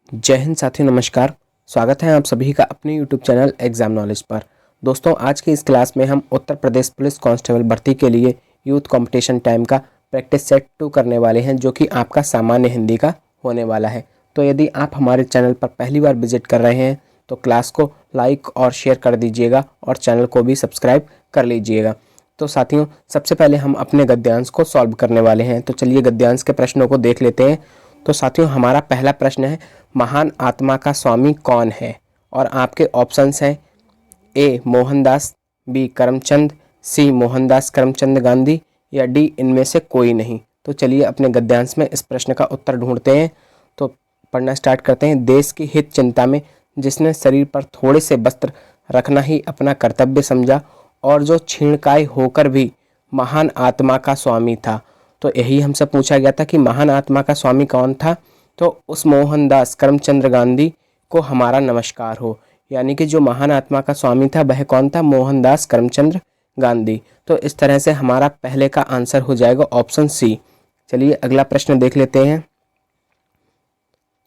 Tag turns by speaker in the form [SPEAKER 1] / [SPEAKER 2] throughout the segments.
[SPEAKER 1] जय हिंद साथियों, नमस्कार। स्वागत है आप सभी का अपने यूट्यूब चैनल एग्जाम नॉलेज पर। दोस्तों, आज की इस क्लास में हम उत्तर प्रदेश पुलिस कांस्टेबल भर्ती के लिए यूथ कंपटीशन टाइम का प्रैक्टिस सेट 2 करने वाले हैं, जो कि आपका सामान्य हिंदी का होने वाला है। तो यदि आप हमारे चैनल पर पहली बार विजिट कर रहे हैं तो क्लास को लाइक और शेयर कर दीजिएगा और चैनल को भी सब्सक्राइब कर लीजिएगा। तो साथियों, सबसे पहले हम अपने गद्यांश को सॉल्व करने वाले हैं। तो चलिए गद्यांश के प्रश्नों को देख लेते हैं। तो साथियों, हमारा पहला प्रश्न है, महान आत्मा का स्वामी कौन है? और आपके ऑप्शंस हैं ए मोहनदास, बी करमचंद, सी मोहनदास करमचंद गांधी या डी इनमें से कोई नहीं। तो चलिए अपने गद्यांश में इस प्रश्न का उत्तर ढूंढते हैं। तो पढ़ना स्टार्ट करते हैं। देश की हित चिंता में जिसने शरीर पर थोड़े से वस्त्र रखना ही अपना कर्तव्य समझा और जो क्षीणकाय होकर भी महान आत्मा का स्वामी था। तो यही हमसे पूछा गया था कि महान आत्मा का स्वामी कौन था। तो उस मोहनदास करमचंद गांधी को हमारा नमस्कार हो। यानी कि जो महान आत्मा का स्वामी था वह कौन था? मोहनदास करमचंद गांधी। तो इस तरह से हमारा पहले का आंसर हो जाएगा ऑप्शन सी। चलिए अगला प्रश्न देख लेते हैं।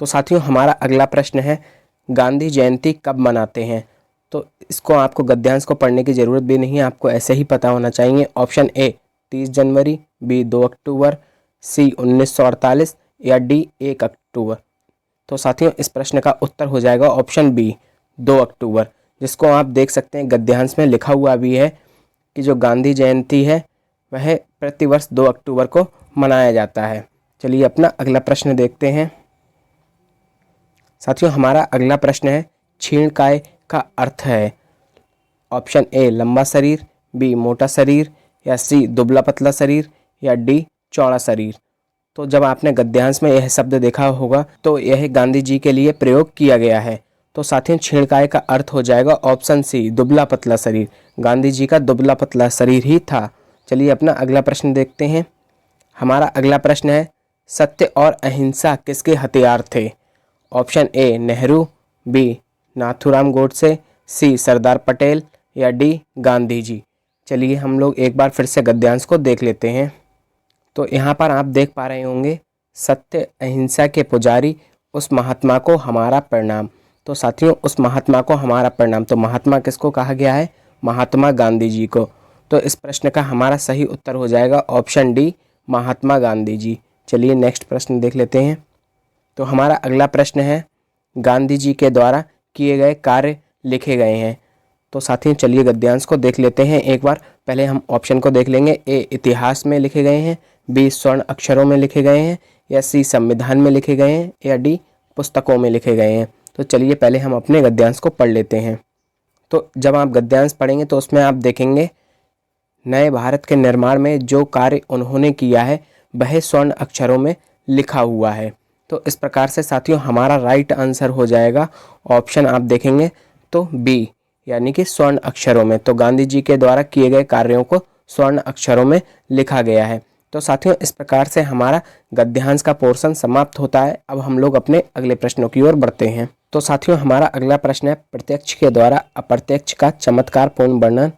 [SPEAKER 1] तो साथियों, हमारा अगला प्रश्न है, गांधी जयंती कब मनाते हैं? तो इसको आपको गद्यांश को पढ़ने की ज़रूरत भी नहीं है, आपको ऐसे ही पता होना चाहिए। ऑप्शन ए 30 जनवरी, बी 2 अक्टूबर, सी 1948 या डी 1 अक्टूबर। तो साथियों, इस प्रश्न का उत्तर हो जाएगा ऑप्शन बी 2 अक्टूबर, जिसको आप देख सकते हैं गद्यांश में लिखा हुआ भी है कि जो गांधी जयंती है वह प्रतिवर्ष 2 अक्टूबर को मनाया जाता है। चलिए अपना अगला प्रश्न देखते हैं। साथियों, हमारा अगला प्रश्न है, क्षीणकाय का अर्थ है। ऑप्शन ए लंबा शरीर, बी मोटा शरीर या सी दुबला पतला शरीर या डी चौड़ा शरीर। तो जब आपने गद्यांश में यह शब्द देखा होगा तो यह गांधी जी के लिए प्रयोग किया गया है। तो साथियों, क्षीणकाय का अर्थ हो जाएगा ऑप्शन सी दुबला पतला शरीर। गांधी जी का दुबला पतला शरीर ही था। चलिए अपना अगला प्रश्न देखते हैं। हमारा अगला प्रश्न है, सत्य और अहिंसा किसके हथियार थे? Option A Nehru, B Nathuram Godse, C Sardar Patel या डी गांधी जी। चलिए हम लोग एक बार फिर से गद्यांश को देख लेते हैं। तो यहाँ पर आप देख पा रहे होंगे, सत्य अहिंसा के पुजारी उस महात्मा को हमारा प्रणाम। तो साथियों, उस महात्मा को हमारा प्रणाम, तो महात्मा किसको कहा गया है? महात्मा गांधी जी को। तो इस प्रश्न का हमारा सही उत्तर हो जाएगा ऑप्शन डी महात्मा गांधी जी। चलिए नेक्स्ट प्रश्न देख लेते हैं। तो हमारा अगला प्रश्न है, गांधी जी के द्वारा किए गए कार्य लिखे गए हैं। तो साथियों, चलिए गद्यांश को देख लेते हैं एक बार। पहले हम ऑप्शन को देख लेंगे। ए इतिहास में लिखे गए हैं, बी स्वर्ण अक्षरों में लिखे गए हैं या सी संविधान में लिखे गए हैं या डी पुस्तकों में लिखे गए हैं। तो चलिए पहले हम अपने गद्यांश को पढ़ लेते हैं। तो जब आप गद्यांश पढ़ेंगे तो उसमें आप देखेंगे, नए भारत के निर्माण में जो कार्य उन्होंने किया है वह स्वर्ण अक्षरों में लिखा हुआ है। तो इस प्रकार से साथियों हमारा राइट आंसर हो जाएगा ऑप्शन, आप देखेंगे तो बी, यानी कि स्वर्ण अक्षरों में। तो गांधी जी के द्वारा किए गए कार्यों को स्वर्ण अक्षरों में लिखा गया है। तो साथियों, इस प्रकार से हमारा गद्यांश का पोर्शन समाप्त होता है। अब हम लोग अपने अगले प्रश्नों की ओर बढ़ते हैं। तो साथियों, हमारा अगला प्रश्न है, प्रत्यक्ष के द्वारा अप्रत्यक्ष का चमत्कारपूर्ण वर्णन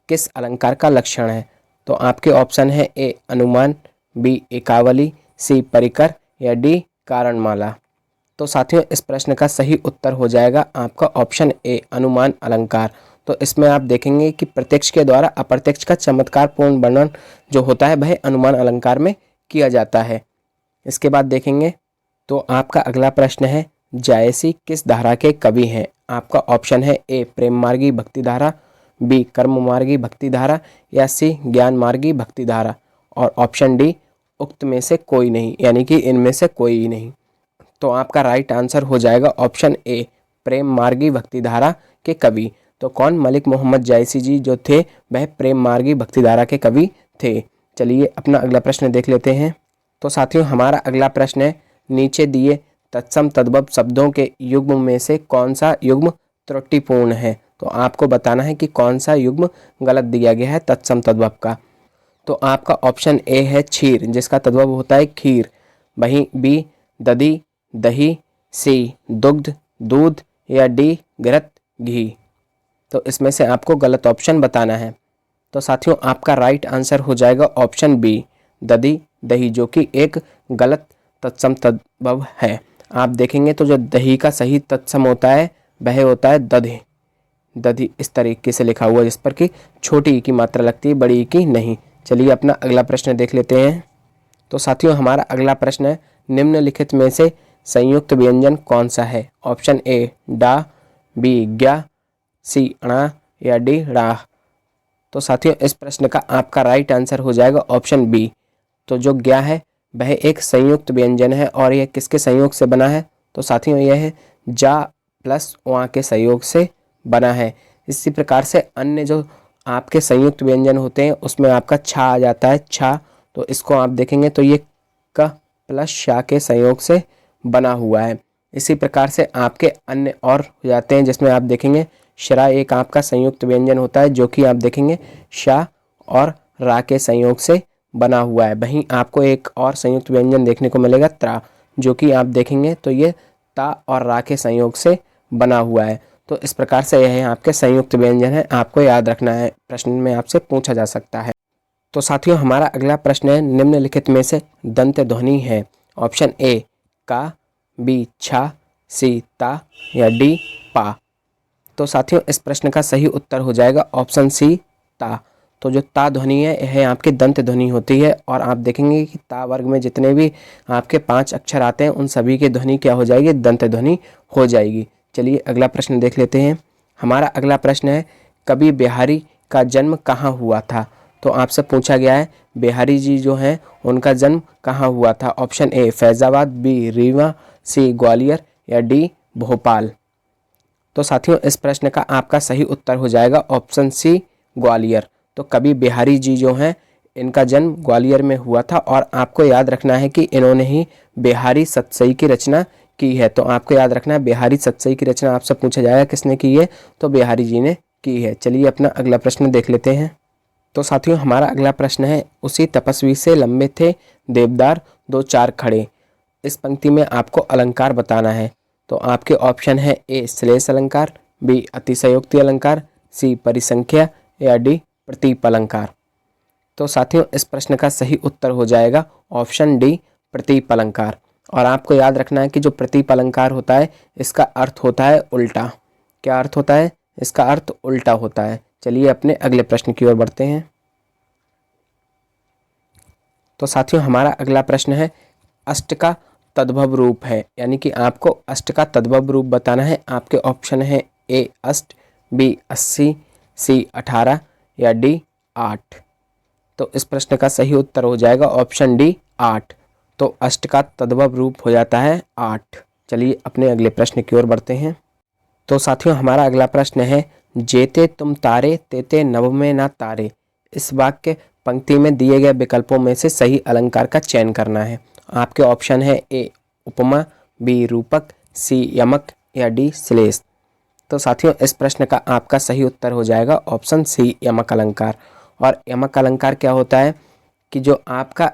[SPEAKER 1] किस अलंकार का लक्षण है? तो आपके ऑप्शन है ए अनुमान, बी एकावली, सी परिकर या डी कारणमाला। तो साथियों, इस प्रश्न का सही उत्तर हो जाएगा आपका ऑप्शन ए अनुमान अलंकार। तो इसमें आप देखेंगे कि प्रत्यक्ष के द्वारा अप्रत्यक्ष का चमत्कारपूर्ण वर्णन जो होता है वह अनुमान अलंकार में किया जाता है। इसके बाद देखेंगे तो आपका अगला प्रश्न है, जायसी किस धारा के कवि हैं? आपका ऑप्शन है ए प्रेम मार्गी भक्ति धारा, बी कर्म मार्गी भक्ति धारा या सी ज्ञान मार्गी भक्ति धारा और ऑप्शन डी उक्त में से कोई नहीं, यानी कि इनमें से कोई ही नहीं। तो आपका राइट आंसर हो जाएगा ऑप्शन ए प्रेम मार्गी भक्ति धारा के कवि। तो कौन? मलिक मोहम्मद जायसी जी जो थे वह प्रेम मार्गी भक्ति धारा के कवि थे। चलिए अपना अगला प्रश्न देख लेते हैं। तो साथियों, हमारा अगला प्रश्न है, नीचे दिए तत्सम तद्भव शब्दों के युग्म में से कौन सा युग्म त्रुटिपूर्ण है? तो आपको बताना है कि कौन सा युग्म गलत दिया गया है तत्सम तद्भव का। तो आपका ऑप्शन ए है क्षीर, जिसका तद्भव होता है खीर। वहीं बी दधी दही, सी दुग्ध दूध या डी घृत घी। तो इसमें से आपको गलत ऑप्शन बताना है। तो साथियों, आपका राइट आंसर हो जाएगा ऑप्शन बी दधी दही, जो कि एक गलत तत्सम तद्भव है। आप देखेंगे तो जो दही का सही तत्सम होता है वह होता है दधि। दधि इस तरीके से लिखा हुआ है जिस पर कि छोटी ई की मात्रा लगती है, बड़ी ई की नहीं। चलिए अपना अगला प्रश्न देख लेते हैं। तो साथियों हमारा अगला प्रश्न है, निम्नलिखित में से संयुक्त व्यंजन कौन सा है? ऑप्शन ए डा, बी ग्या, सी अणा या डी ड़ाह। तो साथियों इस प्रश्न का आपका राइट आंसर हो जाएगा ऑप्शन बी। तो जो ग्या है वह एक संयुक्त व्यंजन है और यह किसके संयोग से बना है? तो साथियों यह है जा प्लस वहाँ के संयोग से बना है। इसी प्रकार से अन्य जो आपके संयुक्त व्यंजन होते हैं उसमें आपका छा आ जाता है, छा। तो इसको आप देखेंगे तो ये क प्लस शा के संयोग से बना हुआ है। इसी प्रकार से आपके अन्य और हो जाते हैं जिसमें आप देखेंगे शरा एक आपका संयुक्त व्यंजन होता है जो कि आप देखेंगे शा और रा के संयोग से बना हुआ है। वहीं आपको एक और संयुक्त व्यंजन देखने को मिलेगा त्रा, जो कि आप देखेंगे तो ये ता और रा के संयोग से बना हुआ है। तो इस प्रकार से यह आपके संयुक्त व्यंजन है, आपको याद रखना है, प्रश्न में आपसे पूछा जा सकता है। तो साथियों हमारा अगला प्रश्न है, निम्नलिखित में से दंत ध्वनि है? ऑप्शन ए का, बी छा, सी ता या डी पा। तो साथियों इस प्रश्न का सही उत्तर हो जाएगा ऑप्शन सी ता। तो जो ता ध्वनि है यह आपकी दंत ध्वनि होती है और आप देखेंगे कि ता वर्ग में जितने भी आपके 5 अक्षर आते हैं उन सभी की ध्वनि क्या हो जाएगी? दंत ध्वनि हो जाएगी। चलिए अगला प्रश्न देख लेते हैं। हमारा अगला प्रश्न है, कवि बिहारी का जन्म कहाँ हुआ था? तो आपसे पूछा गया है बिहारी जी जो हैं उनका जन्म कहाँ हुआ था? Option A Faizabad, B Rewa, C Gwalior या डी भोपाल। तो साथियों इस प्रश्न का आपका सही उत्तर हो जाएगा ऑप्शन सी ग्वालियर। तो कवि बिहारी जी जो हैं इनका जन्म ग्वालियर में हुआ था और आपको याद रखना है कि इन्होंने ही बिहारी सतसई की रचना की है। तो आपको याद रखना है बिहारी सतसई की रचना आपसे पूछा जाएगा किसने की है? तो बिहारी जी ने की है। चलिए अपना अगला प्रश्न देख लेते हैं। तो साथियों हमारा अगला प्रश्न है, उसी तपस्वी से लंबे थे देवदार दो चार खड़े। इस पंक्ति में आपको अलंकार बताना है। तो आपके ऑप्शन है ए श्लेष अलंकार, बी अतिशयोक्ति अलंकार, सी परिसंख्या या डी प्रतीप अलंकार। तो साथियों इस प्रश्न का सही उत्तर हो जाएगा ऑप्शन डी प्रतीप अलंकार। और आपको याद रखना है कि जो प्रतीप अलंकार होता है इसका अर्थ होता है उल्टा। क्या अर्थ होता है? इसका अर्थ उल्टा होता है। चलिए अपने अगले प्रश्न की ओर बढ़ते हैं। तो साथियों हमारा अगला प्रश्न है, अष्ट का तद्भव रूप है, यानी कि आपको अष्ट का तद्भव रूप बताना है। आपके ऑप्शन है ए अष्ट, बी 80, सी 18 या डी 8। तो इस प्रश्न का सही उत्तर हो जाएगा ऑप्शन डी 8। तो अष्ट का तद्भव रूप हो जाता है 8। चलिए अपने अगले प्रश्न की ओर बढ़ते हैं। तो साथियों हमारा अगला प्रश्न है, जेते तुम तारे तेते नभ में ना तारे। इस वाक्य पंक्ति में दिए गए विकल्पों में से सही अलंकार का चयन करना है। आपके ऑप्शन है ए उपमा, बी रूपक, सी यमक या डी श्लेष। तो साथियों इस प्रश्न का आपका सही उत्तर हो जाएगा ऑप्शन सी यमक अलंकार। और यमक अलंकार क्या होता है कि जो आपका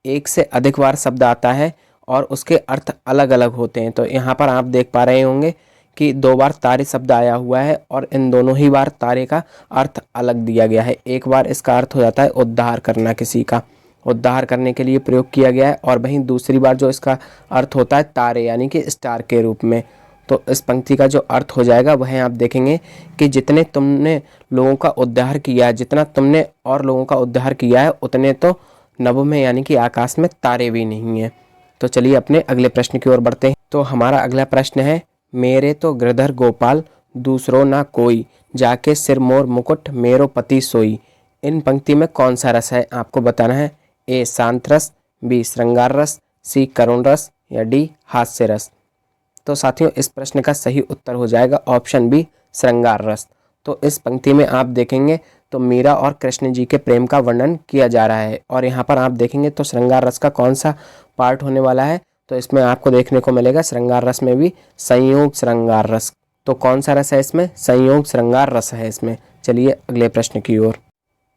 [SPEAKER 1] एक से अधिक बार शब्द आता है और उसके अर्थ अलग अलग होते हैं। तो यहाँ पर आप देख पा रहे होंगे कि 2 बार तारे शब्द आया हुआ है और इन दोनों ही बार तारे का अर्थ अलग दिया गया है। एक बार इसका अर्थ हो जाता है उद्धार करना, किसी का उद्धार करने के लिए प्रयोग किया गया है, और वहीं दूसरी बार जो इसका अर्थ होता है तारे यानी कि स्टार के रूप में। तो इस पंक्ति का जो अर्थ हो जाएगा वह आप देखेंगे कि जितने तुमने लोगों का उद्धार किया है, जितना तुमने और लोगों का उद्धार किया है उतने तो नभ में यानी कि आकाश में तारे भी नहीं हैं। तो चलिए अपने अगले प्रश्न की ओर बढ़ते हैं। तो हमारा अगला प्रश्न है, मेरे तो गिरधर गोपाल दूसरो ना कोई, जाके सिर मोर मुकुट मेरो पति सोई। इन पंक्ति में कौन सा रस है आपको बताना है। ए शांत रस, बी श्रृंगार रस, सी करुण रस या डी हास्य रस। तो साथियों इस प्रश्न का सही उत्तर हो जाएगा ऑप्शन बी श्रृंगार रस। तो इस पंक्ति में आप देखेंगे तो मीरा और कृष्ण जी के प्रेम का वर्णन किया जा रहा है, और यहाँ पर आप देखेंगे तो श्रृंगार रस का कौन सा पार्ट होने वाला है। तो इसमें आपको देखने को मिलेगा श्रृंगार रस में भी संयोग श्रृंगार रस। तो कौन सा रस है इसमें? संयोग श्रृंगार रस है इसमें। चलिए अगले प्रश्न की ओर।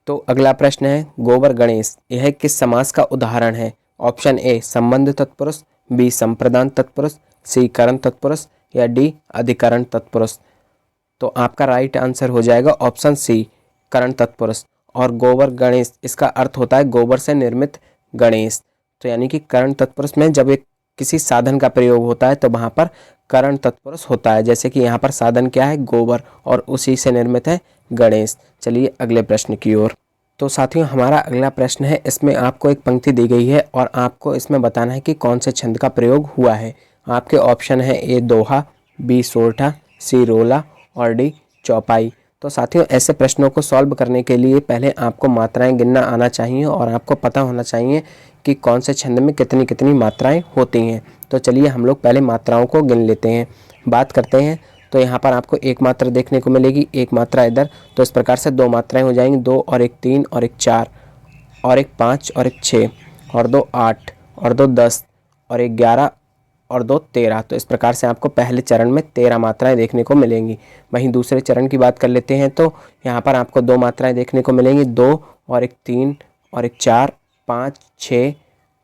[SPEAKER 1] तो अगला प्रश्न है, गोबर गणेश यह किस समास का उदाहरण है? ऑप्शन ए संबंध तत्पुरुष, बी संप्रदान तत्पुरुष, सी करण तत्पुरुष या डी अधिकरण तत्पुरुष। तो आपका राइट आंसर हो जाएगा ऑप्शन सी करण तत्पुरुष। और गोबर गणेश इसका अर्थ होता है गोबर से निर्मित गणेश। तो यानी कि करण तत्पुरुष में जब एक किसी साधन का प्रयोग होता है तो वहाँ पर करण तत्पुरुष होता है। जैसे कि यहाँ पर साधन क्या है, गोबर, और उसी से निर्मित है गणेश। चलिए अगले प्रश्न की ओर। तो साथियों हमारा अगला प्रश्न है, इसमें आपको एक पंक्ति दी गई है और आपको इसमें बताना है कि कौन से छंद का प्रयोग हुआ है। आपके ऑप्शन है ए दोहा, बी सोरठा, सी रोला और डी चौपाई। तो साथियों ऐसे प्रश्नों को सॉल्व करने के लिए पहले आपको मात्राएं गिनना आना चाहिए और आपको पता होना चाहिए कि कौन से छंद में कितनी कितनी मात्राएं होती हैं। तो चलिए हम लोग पहले मात्राओं को गिन लेते हैं, बात करते हैं। तो यहाँ पर आपको एक मात्रा देखने को मिलेगी, एक मात्रा इधर, तो इस प्रकार से 2 मात्राएं हो जाएंगी, 2 और 1 3 और 1 4 और 1 5 और 1 6 और 2 8 और 2 10 और 1 11 और 2 13। तो इस प्रकार से आपको पहले चरण में 13 मात्राएं देखने को मिलेंगी। वहीं दूसरे चरण की बात कर लेते हैं तो यहाँ पर आपको 2 मात्राएं देखने को मिलेंगी, 2 और 1 3 और 1 4 5 6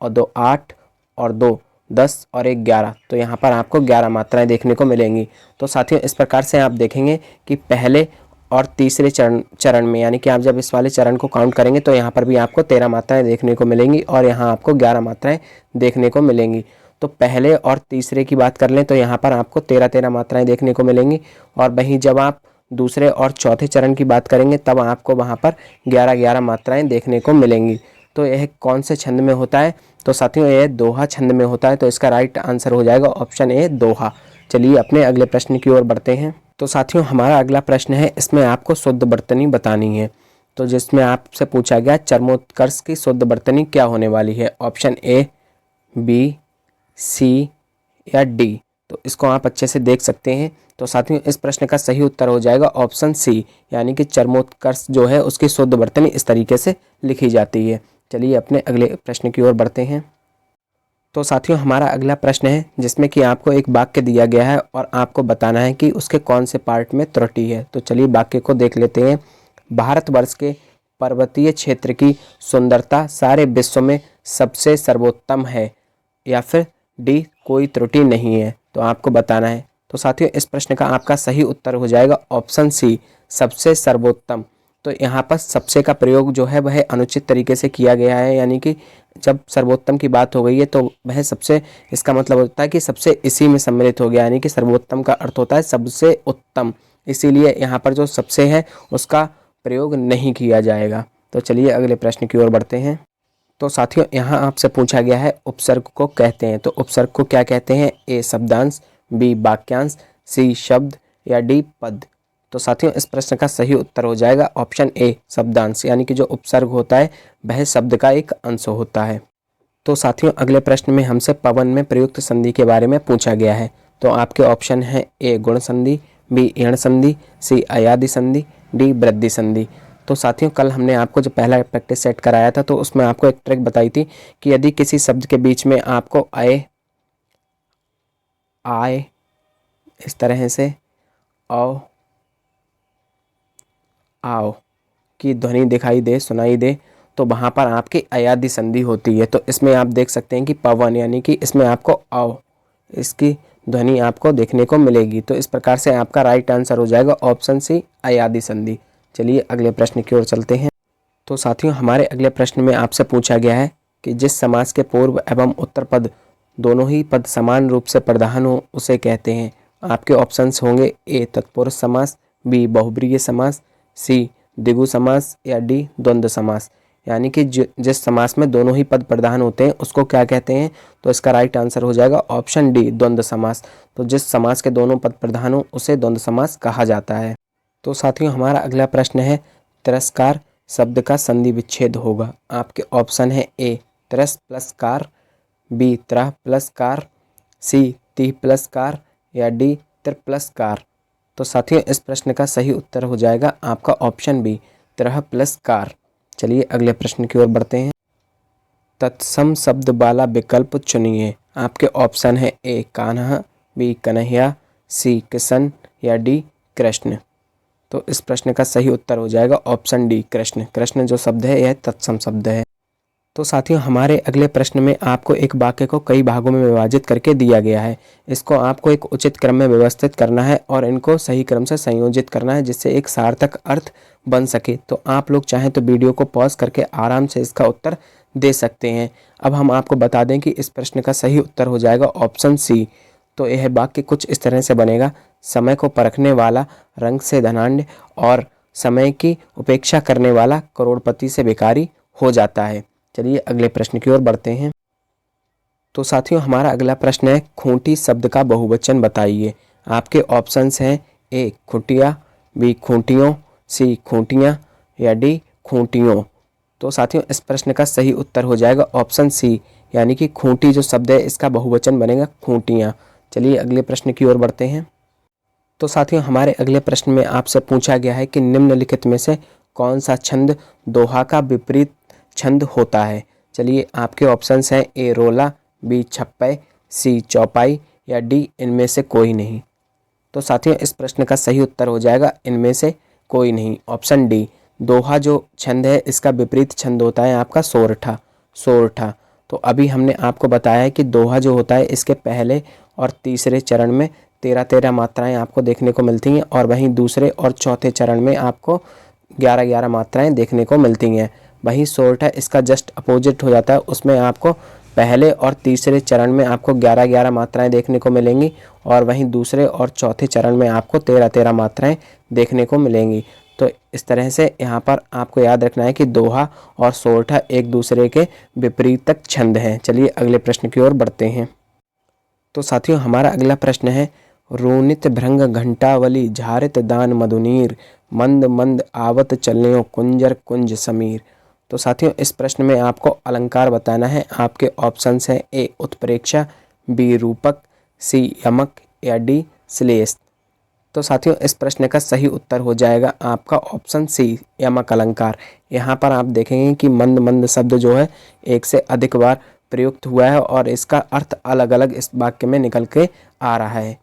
[SPEAKER 1] और 2 8 और 2 10 और 1 11। तो यहाँ पर आपको 11 मात्राएं देखने को मिलेंगी। तो साथियों इस प्रकार से आप देखेंगे कि पहले और तीसरे चरण में, यानी कि आप जब इस वाले चरण को काउंट करेंगे तो यहाँ पर भी आपको 13 मात्राएं देखने को मिलेंगी और यहाँ आपको 11 मात्राएं देखने को मिलेंगी। तो पहले और तीसरे की बात कर लें तो यहाँ पर आपको 13 मात्राएं देखने को मिलेंगी, और वहीं जब आप दूसरे और चौथे चरण की बात करेंगे तब आपको वहाँ पर 11 मात्राएं देखने को मिलेंगी। तो यह कौन से छंद में होता है? तो साथियों यह दोहा छंद में होता है। तो इसका राइट आंसर हो जाएगा ऑप्शन ए दोहा। चलिए अपने अगले प्रश्न की ओर बढ़ते हैं। तो साथियों हमारा अगला प्रश्न है, इसमें आपको शुद्ध वर्तनी बतानी है। तो जिसमें आपसे पूछा गया चरमोत्कर्ष की शुद्ध वर्तनी क्या होने वाली है, ऑप्शन ए, बी, सी या डी। तो इसको आप अच्छे से देख सकते हैं। तो साथियों इस प्रश्न का सही उत्तर हो जाएगा ऑप्शन सी, यानी कि चरमोत्कर्ष जो है उसकी शुद्ध वर्तनी इस तरीके से लिखी जाती है। चलिए अपने अगले प्रश्न की ओर बढ़ते हैं। तो साथियों हमारा अगला प्रश्न है, जिसमें कि आपको एक वाक्य दिया गया है और आपको बताना है कि उसके कौन से पार्ट में त्रुटि है। तो चलिए वाक्य को देख लेते हैं। भारतवर्ष के पर्वतीय क्षेत्र की सुंदरता सारे विश्व में सबसे सर्वोत्तम है, या फिर डी कोई त्रुटि नहीं है। तो आपको बताना है। तो साथियों इस प्रश्न का आपका सही उत्तर हो जाएगा ऑप्शन सी, सबसे सर्वोत्तम। तो यहाँ पर सबसे का प्रयोग जो है वह अनुचित तरीके से किया गया है, यानी कि जब सर्वोत्तम की बात हो गई है तो वह सबसे, इसका मतलब होता है कि सबसे इसी में सम्मिलित हो गया, यानी कि सर्वोत्तम का अर्थ होता है सबसे उत्तम। इसीलिए यहाँ पर जो सबसे है उसका प्रयोग नहीं किया जाएगा। तो चलिए अगले प्रश्न की ओर बढ़ते हैं। तो साथियों यहाँ आपसे पूछा गया है उपसर्ग को कहते हैं। तो उपसर्ग को क्या कहते हैं, ए शब्दांश, बी वाक्यांश, सी शब्द या डी पद। तो साथियों इस प्रश्न का सही उत्तर हो जाएगा ऑप्शन ए शब्दांश, यानी कि जो उपसर्ग होता है वह शब्द का एक अंश होता है। तो साथियों अगले प्रश्न में हमसे पवन में प्रयुक्त संधि के बारे में पूछा गया है। तो आपके ऑप्शन है ए गुण संधि, बी यण संधि, सी अयादि संधि, डी वृद्धि संधि। तो साथियों कल हमने आपको जो पहला प्रैक्टिस सेट कराया था तो उसमें आपको एक ट्रिक बताई थी कि यदि किसी शब्द के बीच में आपको आए इस तरह से आओ की ध्वनि दिखाई दे, सुनाई दे, तो वहाँ पर आपकी अयादि संधि होती है। तो इसमें आप देख सकते हैं कि पवन, यानी कि इसमें आपको आओ, इसकी ध्वनि आपको देखने को मिलेगी। तो इस प्रकार से आपका राइट आंसर हो जाएगा ऑप्शन सी अयादि संधि। चलिए अगले प्रश्न की ओर चलते हैं। तो साथियों हमारे अगले प्रश्न में आपसे पूछा गया है कि जिस समास के पूर्व एवं उत्तर पद दोनों ही पद समान रूप से प्रधान हो उसे कहते हैं। आपके ऑप्शंस होंगे ए तत्पुरुष समास, बी बहुब्रीहि समास, सी द्विगु समास या डी द्वंद्व समास। यानी कि जिस समास में दोनों ही पद प्रधान होते हैं उसको क्या कहते हैं। तो इसका राइट आंसर हो जाएगा ऑप्शन डी द्वंद्व समास। तो जिस समास के दोनों पद प्रधान हो उसे द्वंद्व समास कहा जाता है। तो साथियों हमारा अगला प्रश्न है, तिरस्कार शब्द का संधि विच्छेद होगा। आपके ऑप्शन है ए तिरस प्लस कार, बी त्रह प्लस कार, सी ती प्लस कार या डी तिर प्लस कार। तो साथियों इस प्रश्न का सही उत्तर हो जाएगा आपका ऑप्शन बी त्रह प्लस कार। चलिए अगले प्रश्न की ओर बढ़ते हैं। तत्सम शब्द वाला विकल्प चुनिए। आपके ऑप्शन है ए कान्हा, बी कन्हैया, सी किशन या डी कृष्ण। तो इस प्रश्न का सही उत्तर हो जाएगा ऑप्शन डी कृष्ण। कृष्ण जो शब्द है यह तत्सम शब्द है। तो साथियों हमारे अगले प्रश्न में आपको एक वाक्य को कई भागों में विभाजित करके दिया गया है। इसको आपको एक उचित क्रम में व्यवस्थित करना है और इनको सही क्रम से संयोजित करना है जिससे एक सार्थक अर्थ बन सके। तो आप लोग चाहें तो वीडियो को पॉज करके आराम से इसका उत्तर दे सकते हैं। अब हम आपको बता दें कि इस प्रश्न का सही उत्तर हो जाएगा ऑप्शन सी। तो यह वाक्य कुछ इस तरह से बनेगा, समय को परखने वाला रंग से धनाढ्य और समय की उपेक्षा करने वाला करोड़पति से भिखारी हो जाता है। चलिए अगले प्रश्न की ओर बढ़ते हैं। तो साथियों हमारा अगला प्रश्न है, खूंटी शब्द का बहुवचन बताइए। आपके ऑप्शंस हैं ए खुटिया, बी खूंटियों, सी खूंटियाँ या डी खूंटियों। तो साथियों इस प्रश्न का सही उत्तर हो जाएगा ऑप्शन सी, यानी कि खूंटी जो शब्द है इसका बहुवचन बनेगा खूंटियाँ। चलिए अगले प्रश्न की ओर बढ़ते हैं। तो साथियों हमारे अगले प्रश्न में आपसे पूछा गया है कि निम्नलिखित में से कौन सा छंद दोहा का विपरीत छंद होता है। चलिए आपके ऑप्शंस हैं ए रोला, बी छप्पय, सी चौपाई या डी इनमें से कोई नहीं। तो साथियों इस प्रश्न का सही उत्तर हो जाएगा इनमें से कोई नहीं, ऑप्शन डी। दोहा जो छंद है इसका विपरीत छंद होता है आपका सोरठा, सोरठा। तो अभी हमने आपको बताया है कि दोहा जो होता है इसके पहले और तीसरे चरण में 13-13 मात्राएं आपको देखने को मिलती हैं और वहीं दूसरे और चौथे चरण में आपको 11-11 मात्राएं देखने को मिलती हैं। वहीं सोरठा इसका जस्ट अपोजिट हो जाता है, उसमें आपको पहले और तीसरे चरण में आपको 11-11 मात्राएं देखने को मिलेंगी और वहीं दूसरे और चौथे चरण में आपको 13-13 मात्राएं देखने को मिलेंगी। तो इस तरह से यहाँ पर आपको याद रखना है कि दोहा और सोरठा एक दूसरे के विपरीतक छंद हैं। चलिए अगले प्रश्न की ओर बढ़ते हैं। तो साथियों हमारा अगला प्रश्न है, रोनित भृंग घंटावली झारित दान मधुनीर मंद मंद आवत चलयो कुंजर कुंज समीर। तो साथियों इस प्रश्न में आपको अलंकार बताना है। आपके ऑप्शंस हैं ए उत्प्रेक्षा, बी रूपक, सी यमक या डी श्लेष। तो साथियों इस प्रश्न का सही उत्तर हो जाएगा आपका ऑप्शन सी यमक अलंकार। यहाँ पर आप देखेंगे कि मंद मंद शब्द जो है एक से अधिक बार प्रयुक्त हुआ है और इसका अर्थ अलग अलग इस वाक्य में निकल के आ रहा है।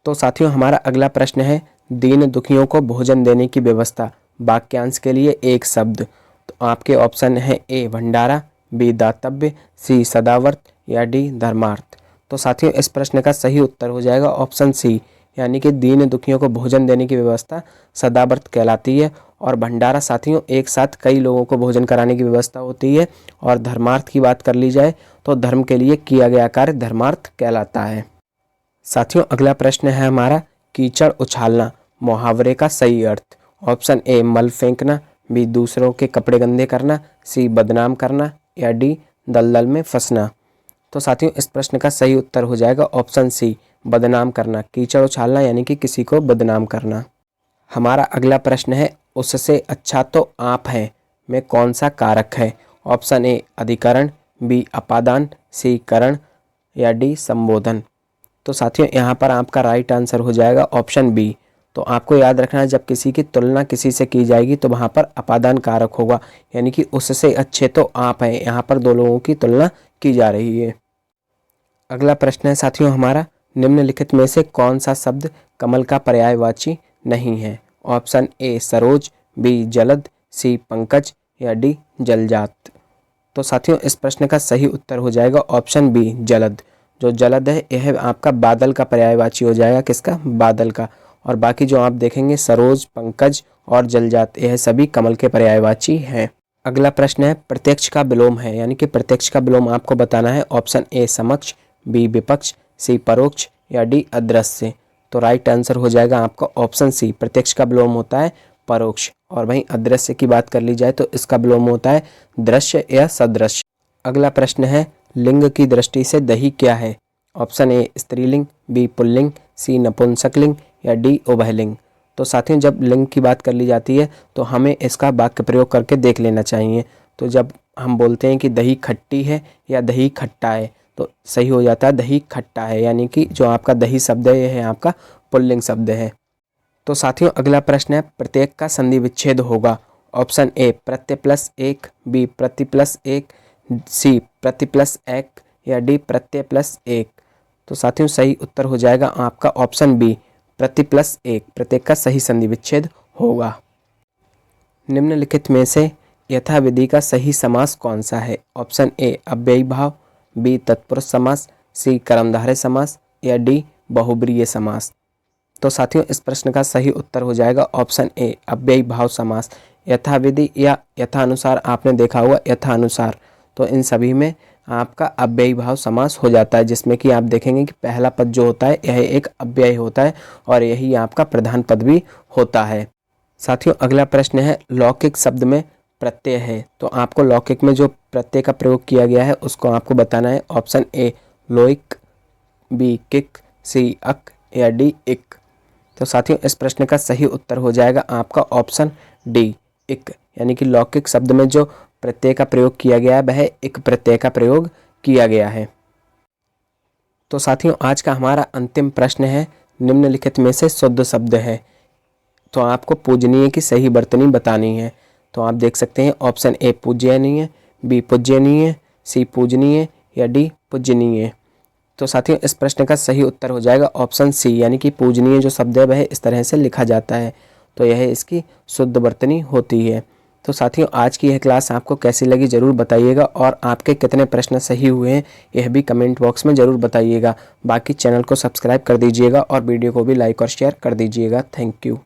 [SPEAKER 1] तो साथियों हमारा अगला प्रश्न है, दीन दुखियों को भोजन देने की व्यवस्था। वाक्यांश के लिए एक शब्द। तो आपके ऑप्शन है ए भंडारा, बी दातव्य, सी सदावर्त या डी धर्मार्थ। तो साथियों इस प्रश्न का सही उत्तर हो जाएगा ऑप्शन सी, यानी कि दीन दुखियों को भोजन देने की व्यवस्था सदावर्त कहलाती है और भंडारा साथियों एक साथ कई लोगों को भोजन कराने की व्यवस्था होती है। और धर्मार्थ की बात कर ली जाए तो धर्म के लिए किया गया कार्य धर्मार्थ कहलाता है। साथियों अगला प्रश्न है हमारा, कीचड़ उछालना मुहावरे का सही अर्थ। ऑप्शन ए मल फेंकना, बी दूसरों के कपड़े गंदे करना, सी बदनाम करना या डी दलदल में फंसना। तो साथियों इस प्रश्न का सही उत्तर हो जाएगा ऑप्शन सी बदनाम करना। कीचड़ उछालना यानी कि किसी को बदनाम करना। हमारा अगला प्रश्न है, उससे अच्छा तो आप हैं में कौन सा कारक है। ऑप्शन ए अधिकरण, बी अपादान, सी करण या डी संबोधन। तो साथियों यहाँ पर आपका राइट आंसर हो जाएगा ऑप्शन बी। तो आपको याद रखना है जब किसी की तुलना किसी से की जाएगी तो वहाँ पर अपादान कारक होगा, यानी कि उससे अच्छे तो आप हैं। यहाँ पर दो लोगों की तुलना की जा रही है। अगला प्रश्न है साथियों हमारा, निम्नलिखित में से कौन सा शब्द कमल का पर्यायवाची नहीं है। ऑप्शन ए सरोज, बी जलद, सी पंकज या डी जलजात। तो साथियों इस प्रश्न का सही उत्तर हो जाएगा ऑप्शन बी जलद। जो जलद है यह आपका बादल का पर्यायवाची हो जाएगा, किसका, बादल का। और बाकी जो आप देखेंगे सरोज, पंकज और जलजात यह सभी कमल के पर्यायवाची हैं। अगला प्रश्न है, प्रत्यक्ष का विलोम है, यानी कि प्रत्यक्ष का विलोम आपको बताना है। ऑप्शन ए समक्ष, बी विपक्ष, सी परोक्ष या डी अदृश्य। तो राइट आंसर हो जाएगा आपका ऑप्शन सी, प्रत्यक्ष का विलोम होता है परोक्ष। और वहीं अदृश्य की बात कर ली जाए तो इसका विलोम होता है दृश्य या सदृश्य। अगला प्रश्न है, लिंग की दृष्टि से दही क्या है। ऑप्शन ए स्त्रीलिंग, बी पुल्लिंग, सी नपुंसकलिंग या डी उभयलिंग। तो साथियों जब लिंग की बात कर ली जाती है तो हमें इसका वाक्य प्रयोग करके देख लेना चाहिए। तो जब हम बोलते हैं कि दही खट्टी है या दही खट्टा है तो सही हो जाता है दही खट्टा है, यानी कि जो आपका दही शब्द है यह आपका पुल्लिंग शब्द है। तो साथियों अगला प्रश्न है, प्रत्येक का संधि विच्छेद होगा। ऑप्शन ए प्रत्यय प्लस एक, बी प्रति प्लस एक, सी प्रति प्लस एक या डी प्रत्यय प्लस एक। तो साथियों सही उत्तर हो जाएगा आपका ऑप्शन बी प्रति प्लस एक, प्रत्येक का सही संधि विच्छेद होगा। निम्नलिखित में से यथाविधि का सही समास कौन सा है? ऑप्शन ए अव्ययी भाव, बी तत्पुरुष समास, सी कर्मधारय समास या डी बहुब्रीहि समास। तो साथियों इस प्रश्न का सही उत्तर हो जाएगा ऑप्शन ए अव्ययी भाव समास। यथाविधि या यथानुसार आपने देखा हुआ यथानुसार, तो इन सभी में आपका अव्ययी भाव समास हो जाता है, जिसमें कि आप देखेंगे कि पहला पद जो होता है यह एक अव्यय होता है और यही आपका प्रधान पद भी होता है। साथियों अगला प्रश्न है लौकिक शब्द में प्रत्यय है, तो आपको लौकिक में जो प्रत्यय का प्रयोग किया गया है उसको आपको बताना है। ऑप्शन ए लोइक, बी किक, सी अक या डी इक। तो साथियों इस प्रश्न का सही उत्तर हो जाएगा आपका ऑप्शन डी इक, यानी कि लौकिक शब्द में जो प्रत्यय का प्रयोग किया गया है वह इक प्रत्यय का प्रयोग किया गया है। तो साथियों आज का हमारा अंतिम प्रश्न है निम्नलिखित में से शुद्ध शब्द है, तो आपको पूजनीय की सही वर्तनी बतानी है। तो आप देख सकते हैं ऑप्शन ए पूज्यनीय, बी पूज्यनीय, सी पूजनीय या डी पूजनीय। तो साथियों इस प्रश्न का सही उत्तर हो जाएगा ऑप्शन सी, यानी कि पूजनीय जो शब्द है वह इस तरह से लिखा जाता है, तो यह इसकी शुद्ध वर्तनी होती है। तो साथियों आज की यह क्लास आपको कैसी लगी ज़रूर बताइएगा और आपके कितने प्रश्न सही हुए हैं यह भी कमेंट बॉक्स में ज़रूर बताइएगा। बाकी चैनल को सब्सक्राइब कर दीजिएगा और वीडियो को भी लाइक और शेयर कर दीजिएगा। Thank you.